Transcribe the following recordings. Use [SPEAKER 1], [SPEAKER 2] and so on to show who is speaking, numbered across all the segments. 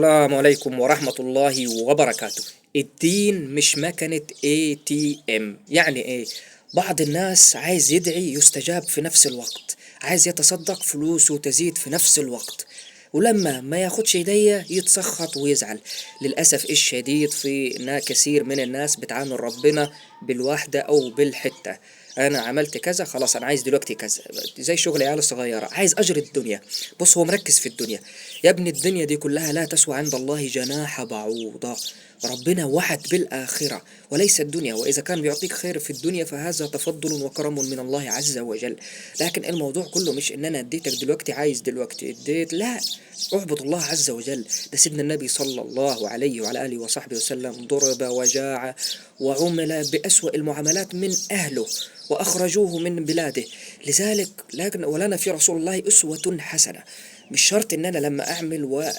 [SPEAKER 1] السلام عليكم ورحمة الله وبركاته. الدين مش مكنة ATM. يعني ايه؟ بعض الناس عايز يدعي يستجاب في نفس الوقت، عايز يتصدق فلوسه تزيد في نفس الوقت، ولما ما ياخدش هدية يتسخط ويزعل. للأسف الشديد في كثير من الناس بتعامل ربنا بالواحدة أو بالحتة. أنا عملت كذا خلاص أنا عايز دلوقتي كذا، زي شغل عيال الصغيرة عايز أجر الدنيا. بص هو مركز في الدنيا. يا ابني الدنيا دي كلها لا تسوى عند الله جناح بعوضة. ربنا وعد بالآخرة وليس الدنيا، وإذا كان بيعطيك خير في الدنيا فهذا تفضل وكرم من الله عز وجل. لكن الموضوع كله مش إن أنا اديتك دلوقتي عايز دلوقتي اديت، لا. اعبد الله عز وجل. ده سيدنا النبي صلى الله عليه وعلى آله وصحبه وسلم ضرب وجاع وعمل بأسوأ المعاملات من أهله وأخرجوه من بلاده. لذلك لكن ولنا في رسول الله أسوة حسنة. مش شرط ان انا لما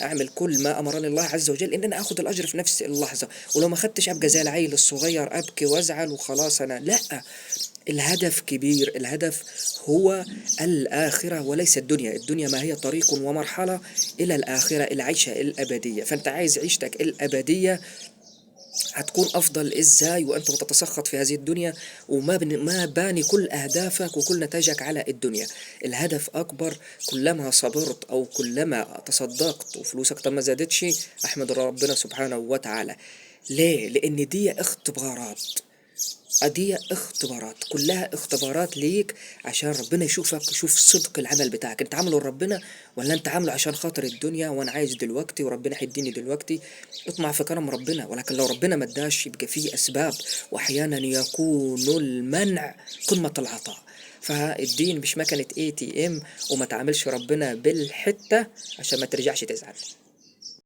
[SPEAKER 1] اعمل كل ما امرني الله عز وجل ان انا اخد الاجر في نفس اللحظه، ولو ما خدتش ابقى زي العيل الصغير ابكي وازعل وخلاص. انا لا. الهدف كبير، الهدف هو الآخرة وليس الدنيا. الدنيا ما هي طريق ومرحلة إلى الآخرة، العيشة الأبدية. فأنت عايز عيشتك الأبدية هتكون افضل ازاي وانت بتتسخط في هذه الدنيا وما ما باني كل اهدافك وكل نتائجك على الدنيا؟ الهدف اكبر. كلما صبرت او كلما تصدقت وفلوسك طب ما زادتش، احمد ربنا سبحانه وتعالى. ليه؟ لان دي اختبارات. دي اختبارات، كلها اختبارات ليك عشان ربنا يشوفك، يشوف صدق العمل بتاعك. انت عامله لربنا ولا انت عامله عشان خاطر الدنيا وانا عايز دلوقتي وربنا هيديني دلوقتي؟ اطمع في كرم ربنا، ولكن لو ربنا ما اداش يبقى فيه اسباب، واحيانا يكون المنع قمة العطاء. فالدين مش مكنة ATM، وما تعاملش ربنا بالحتة عشان ما ترجعش تزعل.